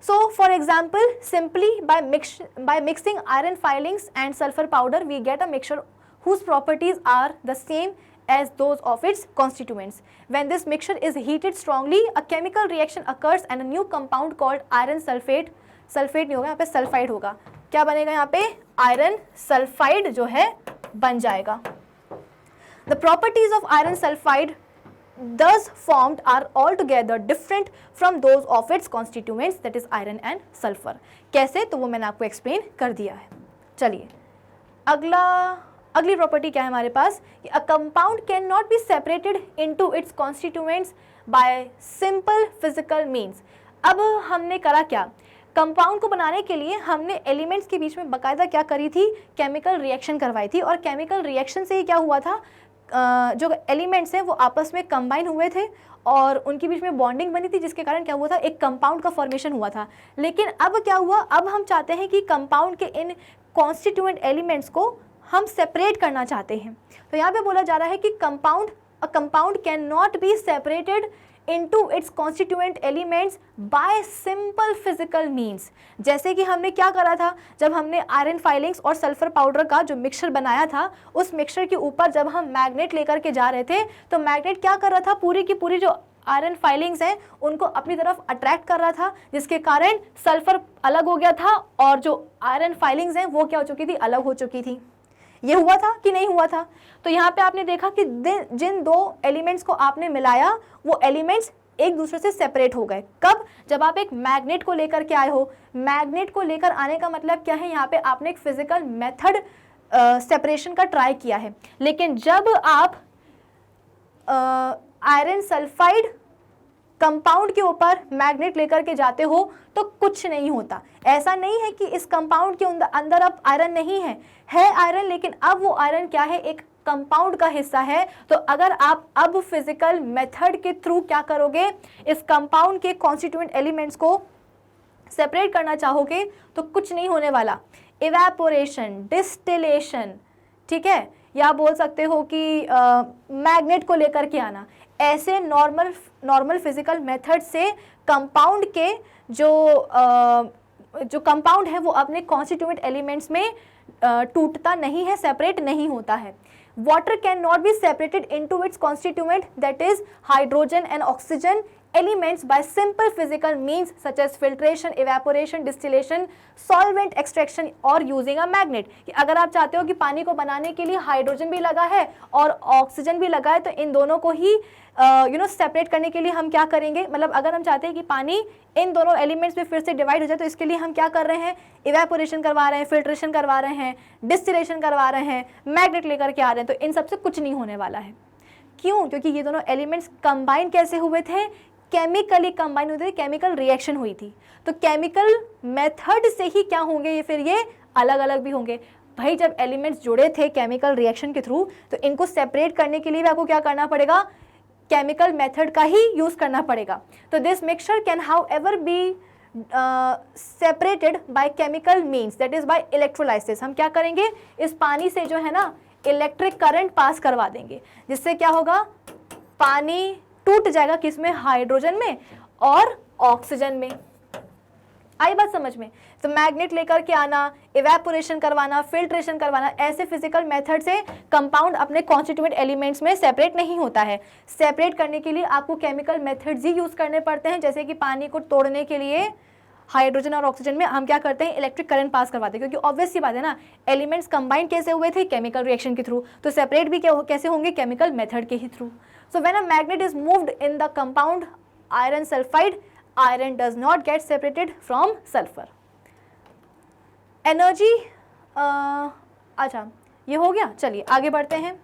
so for example, simply by mixing iron filings and sulfur powder, we get a mixture whose properties are the same as those of its constituents. When this mixture is heated strongly, a chemical reaction occurs and a new compound called iron sulfate, sulphate नहीं होगा यहाँ पे, sulphide होगा। क्या बनेगा यहाँ पे, iron sulphide जो है बन जाएगा। The properties of iron sulfide thus formed are altogether different from those of its constituents, that is iron and sulfur. कैसे, तो वो मैंने आपको एक्सप्लेन कर दिया है। चलिए अगली प्रॉपर्टी क्या है हमारे पास, कि a compound can not be separated into its constituents bye simple physical means. अब हमने करा क्या, कंपाउंड को बनाने के लिए हमने एलिमेंट्स के बीच में बाकायदा क्या करी थी, केमिकल रिएक्शन करवाई थी, और केमिकल रिएक्शन से ही क्या हुआ था, जो एलिमेंट्स हैं वो आपस में कंबाइन हुए थे और उनके बीच में बॉन्डिंग बनी थी, जिसके कारण क्या हुआ था, एक कंपाउंड का फॉर्मेशन हुआ था। लेकिन अब क्या हुआ, अब हम चाहते हैं कि कंपाउंड के इन कॉन्स्टिट्यूएंट एलिमेंट्स को हम सेपरेट करना चाहते हैं। तो यहाँ पे बोला जा रहा है कि a compound can not be separated into its constituent elements by simple physical means। जैसे कि हमने क्या करा था, जब हमने आयरन फाइलिंग्स और सल्फर पाउडर का जो मिक्सचर बनाया था, उस मिक्सचर के ऊपर जब हम मैग्नेट लेकर के जा रहे थे, तो मैग्नेट क्या कर रहा था, पूरी की पूरी जो आयरन फाइलिंग्स हैं उनको अपनी तरफ अट्रैक्ट कर रहा था, जिसके कारण सल्फर अलग हो गया था और जो आयरन फाइलिंग्स हैं वो क्या हो चुकी थी, अलग हो चुकी थी। ये हुआ था कि नहीं हुआ था? तो यहाँ पे आपने देखा कि जिन दो एलिमेंट्स को आपने मिलाया, वो एलिमेंट्स एक दूसरे से सेपरेट हो गए। कब? जब आप एक मैग्नेट को लेकर के आए हो। मैग्नेट को लेकर आने का मतलब क्या है, यहाँ पे आपने एक फिजिकल मेथड सेपरेशन का ट्राई किया है। लेकिन जब आप आयरन सल्फाइड कंपाउंड के ऊपर मैग्नेट लेकर के जाते हो तो कुछ नहीं होता। ऐसा नहीं है कि इस कंपाउंड के अंदर अब आयरन नहीं है आयरन, लेकिन अब वो आयरन क्या है, एक कंपाउंड का हिस्सा है। तो अगर आप अब फिजिकल मेथड के थ्रू क्या करोगे, इस कंपाउंड के कॉन्स्टिट्यूएंट एलिमेंट्स को सेपरेट करना चाहोगे तो कुछ नहीं होने वाला। इवेपोरेशन, डिस्टिलेशन, ठीक है, या बोल सकते हो कि मैग्नेट को लेकर के आना, ऐसे नॉर्मल फिजिकल मेथड से कंपाउंड के जो कंपाउंड है वो अपने कॉन्स्टिट्यूएंट एलिमेंट्स में टूटता नहीं है, सेपरेट नहीं होता है। Water can not be separated into its constituent that is hydrogen and oxygen elements by simple physical means such as filtration, evaporation, distillation, solvent extraction और using a magnet। कि अगर आप चाहते हो कि पानी को बनाने के लिए हाइड्रोजन भी लगा है और ऑक्सीजन भी लगा है, तो इन दोनों को ही सेपरेट करने के लिए हम क्या करेंगे, मतलब अगर हम चाहते हैं कि पानी इन दोनों एलिमेंट्स में फिर से डिवाइड हो जाए, तो इसके लिए हम क्या कर रहे हैं, इवेपोरेशन करवा रहे हैं, फिल्ट्रेशन करवा रहे हैं, डिस्टिलेशन करवा रहे हैं, मैग्नेट लेकर के आ रहे हैं। तो इन सबसे कुछ नहीं होने वाला है। क्यों? क्योंकि ये दोनों एलिमेंट्स कंबाइन कैसे हुए थे, केमिकली कंबाइन हुए थे, केमिकल रिएक्शन हुई थी। तो केमिकल मेथड से ही क्या होंगे, ये फिर ये अलग अलग भी होंगे। भाई जब एलिमेंट्स जुड़े थे केमिकल रिएक्शन के थ्रू, तो इनको सेपरेट करने के लिए भी आपको क्या करना पड़ेगा, केमिकल मेथड का ही यूज करना पड़ेगा। तो this mixture can how ever be separated by chemical means that is by electrolysis. हम क्या करेंगे, इस पानी से जो है ना इलेक्ट्रिक करंट पास करवा देंगे, जिससे क्या होगा, पानी टूट जाएगा, किसमें, हाइड्रोजन में और ऑक्सीजन में। आई बात समझ में? तो मैग्नेट लेकर के आना, इवेपोरेशन करवाना, फिल्ट्रेशन करवाना, ऐसे फिजिकल मेथड से कंपाउंड अपने कॉन्स्टिट्यूएंट एलिमेंट्स में सेपरेट नहीं होता है। सेपरेट करने के लिए आपको केमिकल मेथड्स ही यूज करने पड़ते हैं। जैसे कि पानी को तोड़ने के लिए हाइड्रोजन और ऑक्सीजन में हम क्या करते हैं, इलेक्ट्रिक करंट पास करवाते हैं, क्योंकि ऑब्वियस सी बात है ना, एलिमेंट्स कंबाइन कैसे हुए थे, केमिकल रिएक्शन के थ्रू। तो सेपरेट भी कैसे होंगे, केमिकल मेथड के ही through. So when a magnet is moved in the compound iron sulphide, iron does not get separated from sulphur. Energy, अच्छा ये हो गया। चलिए आगे बढ़ते हैं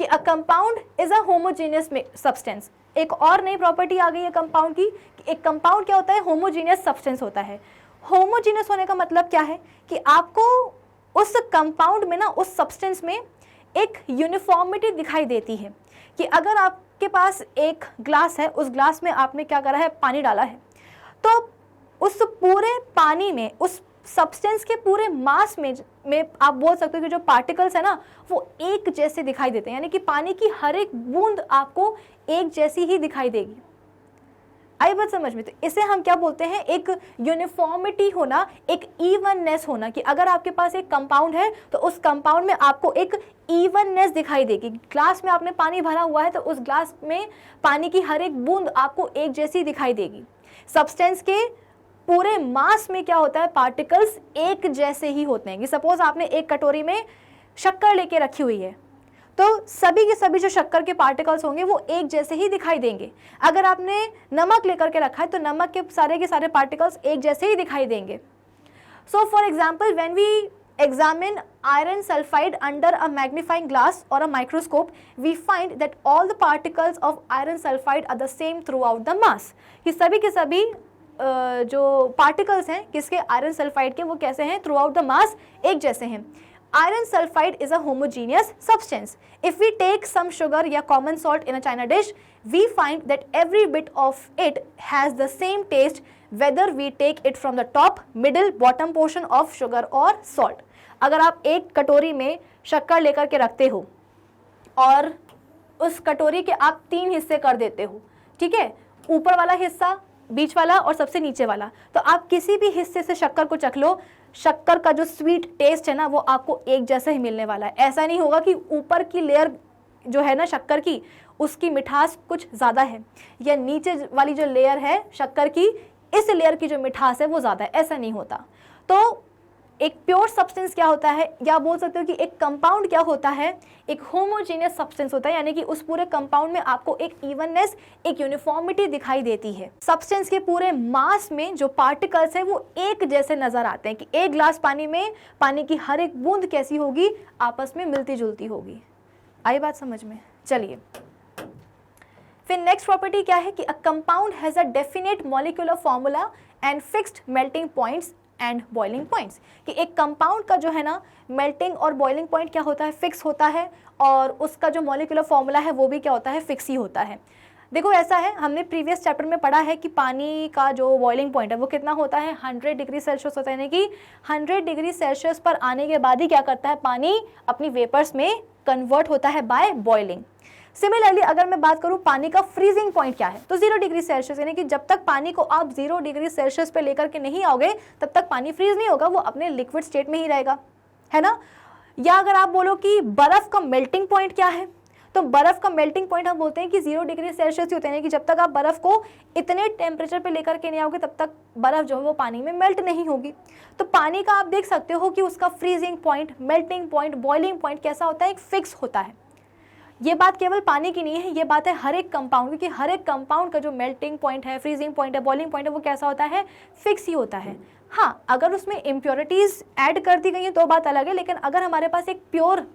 कि a compound is a homogeneous substance. एक और नई प्रॉपर्टी आ गई है कंपाउंड की, कि एक कंपाउंड क्या होता है, होमोजेनियस सब्सटेंस होता है। होमोजेनियस होने का मतलब क्या है, कि आपको उस कंपाउंड में ना, उस सब्सटेंस में एक यूनिफॉर्मिटी दिखाई देती है। कि अगर आपके पास एक ग्लास है, उस ग्लास में आपने क्या करा है, पानी डाला है, तो उस पूरे पानी में, उस सब्सटेंस के पूरे मास में आप बोल सकते हो कि जो पार्टिकल्स है ना, वो एक जैसे दिखाई देते हैं। यानी कि पानी की हर एक बूंद आपको एक जैसी ही दिखाई देगी। आई बात समझ में? तो इसे हम क्या बोलते हैं, एक यूनिफॉर्मिटी होना, एक इवननेस होना। कि अगर आपके पास एक कंपाउंड है, तो उस कंपाउंड में आपको एक इवननेस दिखाई देगी। ग्लास में आपने पानी भरा हुआ है, तो उस ग्लास में पानी की हर एक बूंद आपको एक जैसी दिखाई देगी। सब्सटेंस के पूरे मास में क्या होता है, पार्टिकल्स एक जैसे ही होते हैं। कि सपोज आपने एक कटोरी में शक्कर लेके रखी हुई है, तो सभी के सभी जो शक्कर के पार्टिकल्स होंगे वो एक जैसे ही दिखाई देंगे। अगर आपने नमक लेकर के रखा है, तो नमक के सारे पार्टिकल्स एक जैसे ही दिखाई देंगे। So for example, when we examine iron sulfide under a magnifying glass or a microscope, we find that all the particles of iron sulfide are the same throughout the mass। ये सभी के सभी जो पार्टिकल्स हैं किसके, iron sulphide के, वो कैसे हैं, थ्रू आउट द मास एक जैसे हैं। Iron sulfide is a homogeneous substance. If we take some sugar या common salt in a china dish, we find that every bit of it has the same taste whether we take it from the top, middle, bottom portion of sugar or salt। अगर आप एक कटोरी में शक्कर लेकर के रखते हो और उस कटोरी के आप 3 हिस्से कर देते हो, ठीक है, ऊपर वाला हिस्सा, बीच वाला और सबसे नीचे वाला, तो आप किसी भी हिस्से से शक्कर को चख लो, शक्कर का जो स्वीट टेस्ट है ना, वो आपको एक जैसा ही मिलने वाला है। ऐसा नहीं होगा कि ऊपर की लेयर जो है ना शक्कर की, उसकी मिठास कुछ ज़्यादा है, या नीचे वाली जो लेयर है शक्कर की, इस लेयर की जो मिठास है वो ज़्यादा है, ऐसा नहीं होता। तो एक प्योर सब्सटेंस क्या होता है, या बोल सकते हो कि एक कंपाउंड क्या होता है, एक होमोजेनियस सब्सटेंस होता है। यानी कि उस पूरे कंपाउंड में आपको एक इवननेस, एक यूनिफॉर्मिटी दिखाई देती है। सब्सटेंस के पूरे मास में जो पार्टिकल्स हैं वो एक जैसे नजर आते हैं। कि एक ग्लास पानी में पानी की हर एक बूंद कैसी होगी, आपस में मिलती जुलती होगी। आई बात समझ में? चलिए फिर नेक्स्ट प्रॉपर्टी क्या है, कि a compound has a definite molecular formula and fixed melting points and boiling points. कि एक कंपाउंड का जो है ना मेल्टिंग और बॉइलिंग पॉइंट क्या होता है, फिक्स होता है, और उसका जो मॉलिक्यूलर फॉर्मूला है वो भी क्या होता है, फिक्स ही होता है। देखो ऐसा है, हमने प्रीवियस चैप्टर में पढ़ा है कि पानी का जो बॉइलिंग पॉइंट है वो कितना होता है, 100 डिग्री सेल्सियस होता है। यानी कि 100 डिग्री सेल्सियस पर आने के बाद ही क्या करता है, पानी अपनी वेपर्स में कन्वर्ट होता है बाय बॉइलिंग। सिमिलरली अगर मैं बात करूं पानी का फ्रीजिंग पॉइंट क्या है, तो 0 डिग्री सेल्सियस, यानी कि जब तक पानी को आप 0 डिग्री सेल्सियस पे लेकर के नहीं आओगे तब तक पानी फ्रीज नहीं होगा, वो अपने लिक्विड स्टेट में ही रहेगा, है ना। या अगर आप बोलो कि बर्फ का मेल्टिंग पॉइंट क्या है, तो बर्फ का मेल्टिंग पॉइंट हम बोलते हैं कि 0 डिग्री सेल्सियस ही होते हैं, कि जब तक आप बर्फ को इतने टेम्परेचर पे लेकर के नहीं आओगे तब तक बर्फ जो है वो पानी में मेल्ट नहीं होगी। तो पानी का आप देख सकते हो कि उसका freezing point, melting point, boiling point कैसा होता है, एक फिक्स होता है। ये बात केवल पानी की नहीं है, ये बात है हर एक कंपाउंड, क्योंकि हर एक कंपाउंड का जो मेल्टिंग पॉइंट है, फ्रीजिंग पॉइंट है, बॉइलिंग पॉइंट है, वो कैसा होता है, फिक्स ही होता है। हाँ, अगर उसमें इम्प्योरिटीज ऐड कर दी गई हैं तो बात अलग है, लेकिन अगर हमारे पास एक प्योर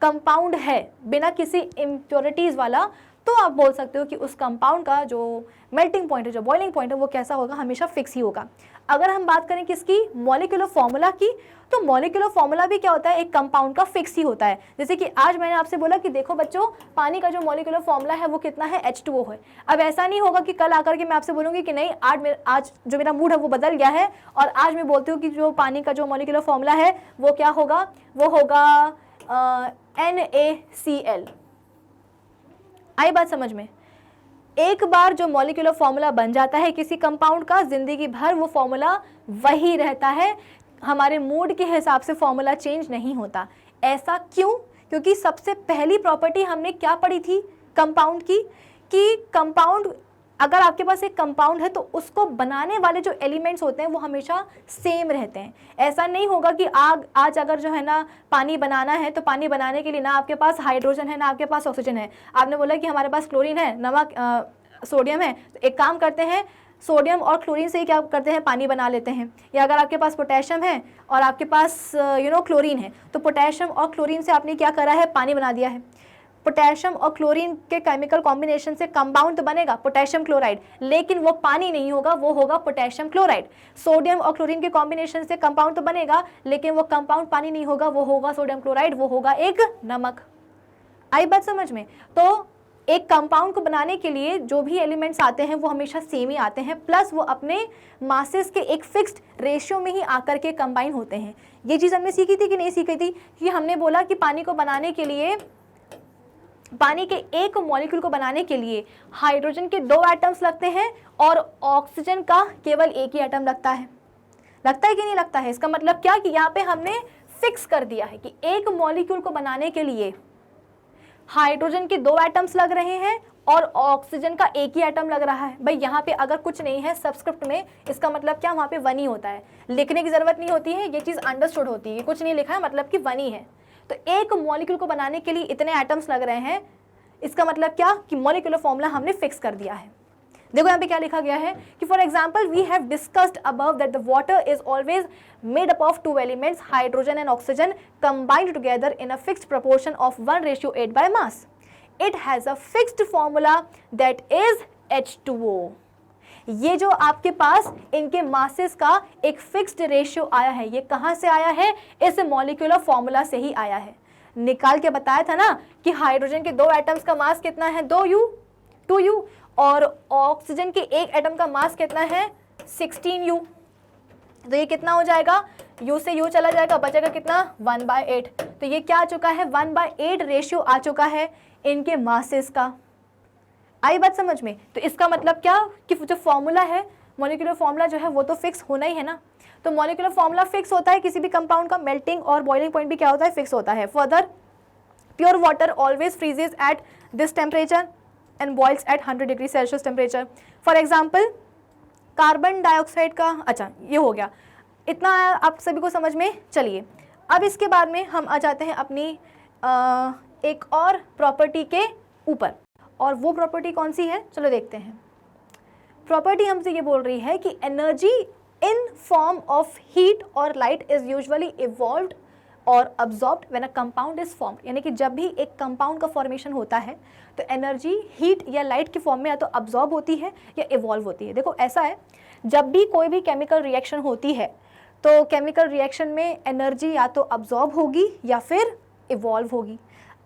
कंपाउंड है बिना किसी इम्प्योरिटीज वाला, तो आप बोल सकते हो कि उस कंपाउंड का जो मेल्टिंग पॉइंट है, जो बॉइलिंग पॉइंट है, वो कैसा होगा, हमेशा फिक्स ही होगा। अगर हम बात करें किसकी, मॉलिक्यूलर फॉर्मूला की, तो मॉलिक्यूलर फॉर्मूला भी क्या होता है, एक कंपाउंड का फिक्स ही होता है। जैसे कि आज मैंने आपसे बोला कि देखो बच्चों, पानी का जो मॉलिक्यूलर फॉर्मूला है वो कितना है, H2O है। अब ऐसा नहीं होगा कि कल आकर के मैं आपसे बोलूँगी कि नहीं, आज जो मेरा मूड है वो बदल गया है और आज मैं बोलती हूँ कि जो पानी का जो मॉलिक्यूलर फॉर्मूला है वो क्या होगा, वो होगा NaCl। आई बात समझ में। एक बार जो मॉलिक्यूलर फॉर्मूला बन जाता है किसी कंपाउंड का, जिंदगी भर वो फॉर्मूला वही रहता है, हमारे मूड के हिसाब से फॉर्मूला चेंज नहीं होता। ऐसा क्यों? क्योंकि सबसे पहली प्रॉपर्टी हमने क्या पढ़ी थी कंपाउंड की, कि कंपाउंड, अगर आपके पास एक कंपाउंड है तो उसको बनाने वाले जो एलिमेंट्स होते हैं वो हमेशा सेम रहते हैं। ऐसा नहीं होगा कि आज अगर जो है ना पानी बनाना है तो पानी बनाने के लिए ना आपके पास हाइड्रोजन है ना आपके पास ऑक्सीजन है। आपने बोला कि हमारे पास क्लोरीन है, नमक, सोडियम है, तो एक काम करते हैं, सोडियम और क्लोरीन से ही क्या करते हैं, पानी बना लेते हैं। या अगर आपके पास पोटेशियम है और आपके पास क्लोरीन है, तो पोटेशियम और क्लोरीन से आपने क्या करा है, पानी बना दिया है। पोटेशियम और क्लोरीन के केमिकल कॉम्बिनेशन से कंपाउंड तो बनेगा पोटेशियम क्लोराइड, लेकिन वो पानी नहीं होगा, वो होगा पोटेशियम क्लोराइड। सोडियम और क्लोरीन के कॉम्बिनेशन से कंपाउंड तो बनेगा, लेकिन वो कंपाउंड पानी नहीं होगा, वो होगा सोडियम क्लोराइड, वो होगा एक नमक। आई बात समझ में। तो एक कंपाउंड को बनाने के लिए जो भी एलिमेंट्स आते हैं वो हमेशा सेम ही आते हैं, प्लस वो अपने मासेस के एक फिक्स्ड रेशियो में ही आकर के कंबाइन होते हैं। ये चीज़ हमने सीखी थी कि नहीं सीखी थी, कि हमने बोला कि पानी को बनाने के लिए, पानी के एक मॉलिक्यूल को बनाने के लिए हाइड्रोजन के 2 एटम्स लगते हैं और ऑक्सीजन का केवल एक ही एटम लगता है। लगता है कि नहीं लगता है? इसका मतलब क्या, कि यहाँ पे हमने फिक्स कर दिया है कि एक मॉलिक्यूल को बनाने के लिए हाइड्रोजन के 2 एटम्स लग रहे हैं और ऑक्सीजन का एक ही एटम लग रहा है। भाई यहाँ पे अगर कुछ नहीं है सबस्क्रिप्ट में, इसका मतलब क्या, वहाँ पे 1 ही होता है, लिखने की जरूरत नहीं होती है, ये चीज़ अंडरस्टूड होती है। कुछ नहीं लिखा है मतलब कि 1 ही है। तो एक मॉलिक्यूल को बनाने के लिए इतने एटम्स लग रहे हैं, इसका मतलब क्या, कि मॉलिक्यूलर फॉर्मूला हमने फिक्स कर दिया है। देखो यहाँ पे क्या लिखा गया है कि for example we have discussed above that the water is always made up of 2 elements hydrogen and oxygen combined together in a fixed proportion of 1:8 by mass. It has a fixed formula that is H2O. ये जो आपके पास इनके masses का एक fixed ratio आया है, ये कहाँ से आया है, इस मॉलिक्यूलर फॉर्मूला से ही आया है। निकाल के बताया था ना कि हाइड्रोजन के 2 एटम्स का मास कितना है, 2U, और ऑक्सीजन के एक एटम का मास कितना है, 16U। तो ये कितना हो जाएगा, U से U चला जाएगा, बचेगा कितना, 1/8। तो ये क्या आ चुका है, 1/8 रेशियो आ चुका है इनके मासेस का। आई बात समझ में। तो इसका मतलब क्या, कि जो फॉर्मूला है, मॉलिक्यूलर फॉर्मूला जो है वो तो फिक्स होना ही है ना। तो मॉलिक्यूलर फॉर्मूला फिक्स होता है, किसी भी कंपाउंड का मेल्टिंग और बॉइलिंग पॉइंट भी क्या होता है, फिक्स होता है। Further, pure water always freezes at this temperature and boils at 100 degree Celsius temperature. For example carbon dioxide का, अच्छा ये हो गया, इतना आप सभी को समझ में। चलिए अब इसके बाद में हम आ जाते हैं अपनी एक और प्रॉपर्टी के ऊपर, और वो प्रॉपर्टी कौन सी है, चलो देखते हैं। प्रॉपर्टी हमसे ये बोल रही है कि energy in form of heat और लाइट इज यूजुअली इवॉल्व्ड और absorbed when a compound is formed. यानी कि जब भी एक कंपाउंड का फॉर्मेशन होता है तो एनर्जी हीट या लाइट के फॉर्म में या तो अब्जॉर्ब होती है या इवॉल्व होती है। देखो ऐसा है, जब भी कोई भी केमिकल रिएक्शन होती है तो केमिकल रिएक्शन में एनर्जी या तो अब्जॉर्ब होगी या फिर इवॉल्व होगी।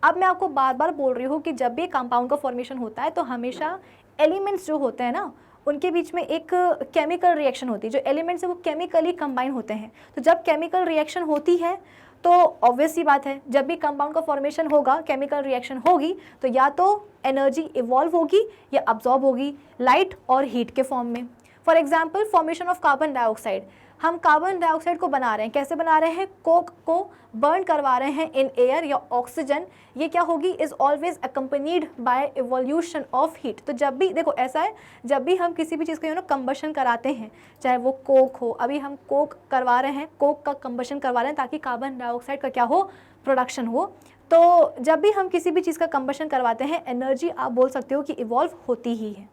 अब मैं आपको बार बार बोल रही हूँ कि जब भी कंपाउंड का फॉर्मेशन होता है तो हमेशा एलिमेंट्स जो होते हैं ना, उनके बीच में एक केमिकल रिएक्शन होती है। जो एलिमेंट्स है वो केमिकली कंबाइन होते हैं। तो जब केमिकल रिएक्शन होती है तो ऑब्वियस सी बात है, जब भी कंपाउंड का फॉर्मेशन होगा, केमिकल रिएक्शन होगी, तो या तो एनर्जी इवॉल्व होगी या अब्जॉर्ब होगी, लाइट और हीट के फॉर्म में। For example formation of carbon dioxide, हम कार्बन डाइऑक्साइड को बना रहे हैं, कैसे बना रहे हैं, कोक को बर्न करवा रहे हैं इन एयर या ऑक्सीजन, ये क्या होगी, is always accompanied by evolution of heat. तो जब भी देखो ऐसा है, जब भी हम किसी भी चीज़ का कंबशन कराते हैं, चाहे वो कोक हो, अभी हम कोक करवा रहे हैं, कोक का कंबशन करवा रहे हैं ताकि कार्बन डाइऑक्साइड का क्या हो, प्रोडक्शन हो। तो जब भी हम किसी भी चीज़ का कंबशन करवाते हैं, एनर्जी आप बोल सकते हो कि इवॉल्व होती ही है।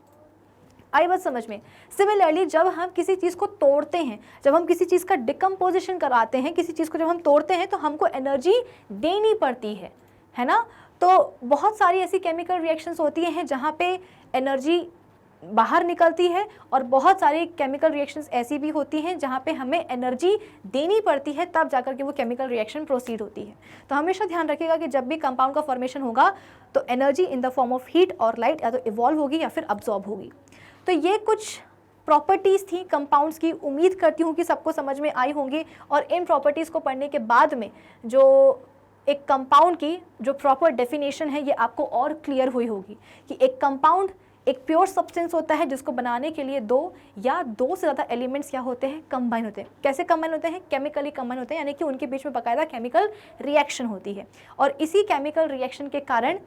आई बात समझ में। सिमिलरली जब हम किसी चीज़ को तोड़ते हैं, जब हम किसी चीज़ का डिकम्पोजिशन कराते हैं, किसी चीज़ को जब हम तोड़ते हैं, तो हमको एनर्जी देनी पड़ती है ना। तो बहुत सारी ऐसी केमिकल रिएक्शंस होती हैं जहाँ पे एनर्जी बाहर निकलती है, और बहुत सारी केमिकल रिएक्शंस ऐसी भी होती हैं जहाँ पे हमें एनर्जी देनी पड़ती है, तब जाकर के वो केमिकल रिएक्शन प्रोसीड होती है। तो हमेशा ध्यान रखिएगा कि जब भी कंपाउंड का फॉर्मेशन होगा, तो energy in the form of heat और लाइट या तो इवॉल्व होगी या फिर अब्जॉर्ब होगी। तो ये कुछ प्रॉपर्टीज़ थी कंपाउंड्स की, उम्मीद करती हूँ कि सबको समझ में आई होंगी। और इन प्रॉपर्टीज़ को पढ़ने के बाद में जो एक कंपाउंड की जो प्रॉपर डेफिनेशन है, ये आपको और क्लियर हुई होगी कि एक कंपाउंड एक प्योर सब्सटेंस होता है जिसको बनाने के लिए दो या दो से ज़्यादा एलिमेंट्स क्या होते हैं, कंबाइन होते हैं। कैसे कंबाइन होते हैं, केमिकली कंबाइन होते हैं, यानी कि उनके बीच में बाकायदा केमिकल रिएक्शन होती है, और इसी केमिकल रिएक्शन के कारण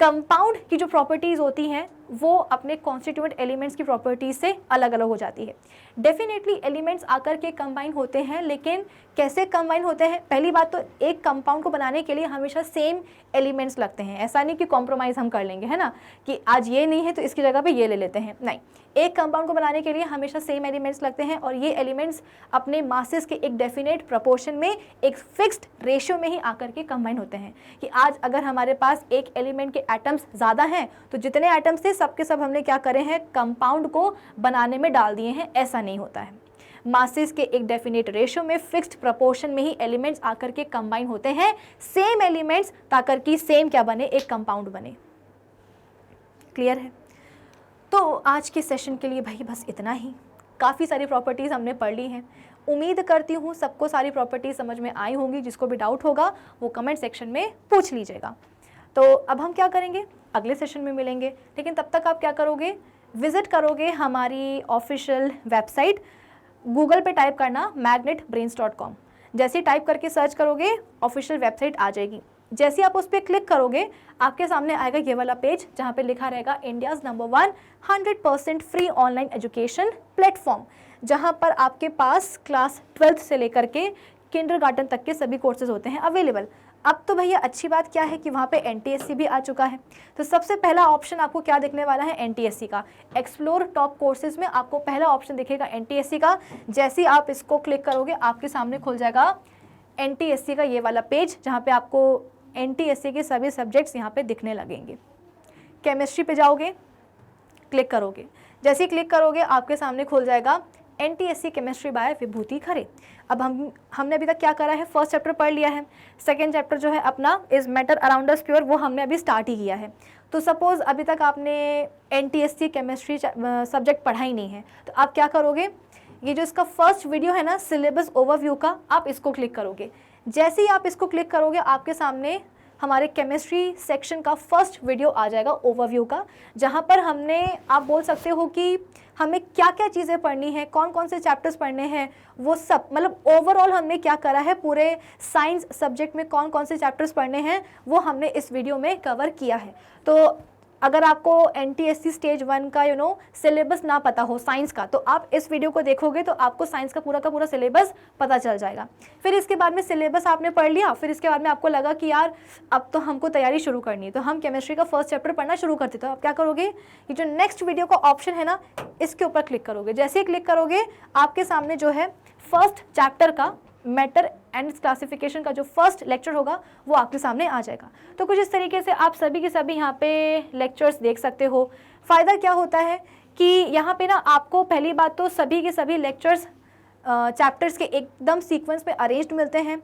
कंपाउंड की जो प्रॉपर्टीज़ होती हैं वो अपने कॉन्स्टिट्यूएंट एलिमेंट्स की प्रॉपर्टीज़ से अलग अलग हो जाती है। डेफिनेटली एलिमेंट्स आकर के कंबाइन होते हैं, लेकिन कैसे कंबाइन होते हैं, पहली बात तो एक कंपाउंड को बनाने के लिए हमेशा सेम एलिमेंट्स लगते हैं। ऐसा नहीं कि कॉम्प्रोमाइज़ हम कर लेंगे, है ना, कि आज ये नहीं है तो इसकी जगह पे ये ले लेते हैं, नहीं। एक कंपाउंड को बनाने के लिए हमेशा सेम एलिमेंट्स लगते हैं, और ये एलिमेंट्स अपने मासेस के एक डेफिनेट प्रपोर्शन में एक फिक्स्ड रेशियो में ही आकर के कंबाइन होते हैं। कि आज अगर हमारे पास एक एलिमेंट के एटम्स ज़्यादा हैं, तो जितने एटम्स थे सब के सब हमने क्या करे हैं, कंपाउंड को बनाने में डाल दिए हैं। ऐसा नहीं होता है, मासेस के एक डेफिनेट रेशियो में फिक्स्ड प्रपोर्शन में ही एलिमेंट्स आकर के कंबाइन होते हैं, सेम एलिमेंट्स ताकर की सेम क्या बने, एक कंपाउंड बने। क्लियर है। तो आज के सेशन के लिए भाई बस इतना ही। काफ़ी सारी प्रॉपर्टीज़ हमने पढ़ ली हैं, उम्मीद करती हूँ सबको सारी प्रॉपर्टीज़ समझ में आई होंगी। जिसको भी डाउट होगा वो कमेंट सेक्शन में पूछ लीजिएगा। तो अब हम क्या करेंगे, अगले सेशन में मिलेंगे, लेकिन तब तक आप क्या करोगे, विज़िट करोगे हमारी ऑफिशियल वेबसाइट, गूगल पे टाइप करना magnetbrains.com। जैसे टाइप करके सर्च करोगे ऑफिशियल वेबसाइट आ जाएगी। जैसे आप उस पर क्लिक करोगे आपके सामने आएगा ये वाला पेज जहाँ पे लिखा रहेगा India's number 1 100% free online education platform, जहाँ पर आपके पास क्लास 12th से लेकर के किंडरगार्टन तक के सभी कोर्सेज होते हैं अवेलेबल। अब तो भैया अच्छी बात क्या है कि वहाँ पे NTSC भी आ चुका है। तो सबसे पहला ऑप्शन आपको क्या दिखने वाला है, NTSC का। एक्सप्लोर टॉप कोर्सेज में आपको पहला ऑप्शन दिखेगा NTSC का। जैसे ही आप इसको क्लिक करोगे आपके सामने खुल जाएगा NTSC का ये वाला पेज, जहाँ पे आपको NTSC के सभी सब्जेक्ट्स यहाँ पे दिखने लगेंगे। केमिस्ट्री पे जाओगे, क्लिक करोगे, जैसे ही क्लिक करोगे आपके सामने खुल जाएगा NTSC केमिस्ट्री बाय विभूति खरे। अब हमने अभी तक क्या करा है, फर्स्ट चैप्टर पढ़ लिया है, सेकंड चैप्टर जो है अपना is matter around us pure, वो हमने अभी स्टार्ट ही किया है। तो सपोज़ अभी तक आपने NTSC केमिस्ट्री सब्जेक्ट पढ़ा ही नहीं है, तो आप क्या करोगे, ये जो इसका फर्स्ट वीडियो है ना सिलेबस ओवरव्यू का, आप इसको क्लिक करोगे। जैसे ही आप इसको क्लिक करोगे आपके सामने हमारे केमिस्ट्री सेक्शन का फर्स्ट वीडियो आ जाएगा ओवरव्यू का, जहाँ पर हमने, आप बोल सकते हो कि हमें क्या क्या चीज़ें पढ़नी है, कौन कौन से चैप्टर्स पढ़ने हैं, वो सब, मतलब ओवरऑल हमने क्या करा है, पूरे साइंस सब्जेक्ट में कौन कौन से चैप्टर्स पढ़ने हैं वो हमने इस वीडियो में कवर किया है। तो अगर आपको NTSC स्टेज 1 का सिलेबस ना पता हो साइंस का, तो आप इस वीडियो को देखोगे तो आपको साइंस का पूरा सिलेबस पता चल जाएगा। फिर इसके बाद में सिलेबस आपने पढ़ लिया, फिर इसके बाद में आपको लगा कि यार अब तो हमको तैयारी शुरू करनी है, तो हम केमिस्ट्री का फर्स्ट चैप्टर पढ़ना शुरू करते। तो आप क्या करोगे, ये जो नेक्स्ट वीडियो का ऑप्शन है ना, इसके ऊपर क्लिक करोगे। जैसे ही क्लिक करोगे आपके सामने जो है फर्स्ट चैप्टर का मैटर एंड क्लासिफिकेशन का जो फर्स्ट लेक्चर होगा वो आपके सामने आ जाएगा। तो कुछ इस तरीके से आप सभी के सभी यहाँ पे लेक्चर्स देख सकते हो। फ़ायदा क्या होता है कि यहाँ पे ना आपको पहली बात तो सभी के सभी लेक्चर्स चैप्टर्स के एकदम सीक्वेंस पे अरेंज्ड मिलते हैं,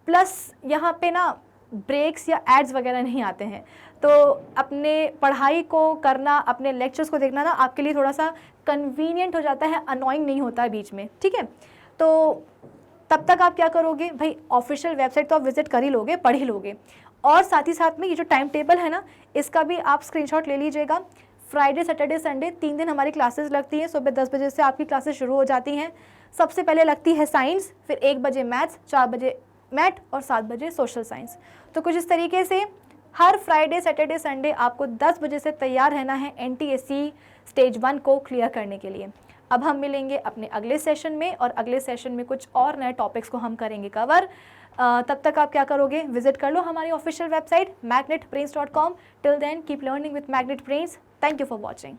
प्लस यहाँ पे ना ब्रेक्स या एड्स वगैरह नहीं आते हैं। तो अपने पढ़ाई को करना, अपने लेक्चर्स को देखना ना आपके लिए थोड़ा सा कन्वीनियंट हो जाता है, अनोइंग नहीं होता है बीच में, ठीक है। तो तब तक आप क्या करोगे भाई, ऑफिशियल वेबसाइट तो आप विजिट कर ही लोगे, पढ़ ही लोगे, और साथ ही साथ में ये जो टाइम टेबल है ना, इसका भी आप स्क्रीनशॉट ले लीजिएगा। फ्राइडे सैटरडे संडे 3 दिन हमारी क्लासेस लगती हैं। सुबह 10 बजे से आपकी क्लासेस शुरू हो जाती हैं। सबसे पहले लगती है साइंस, फिर 1 बजे मैथ्स, 4 बजे मैथ और 7 बजे सोशल साइंस। तो कुछ इस तरीके से हर फ्राइडे सैटरडे संडे आपको 10 बजे से तैयार रहना है NTSC स्टेज 1 को क्लियर करने के लिए। अब हम मिलेंगे अपने अगले सेशन में, और अगले सेशन में कुछ और नए टॉपिक्स को हम करेंगे कवर। तब तक आप क्या करोगे, विजिट कर लो हमारी official website magnetbrains.com। Till then keep learning with Magnet Brains. Thank you for watching.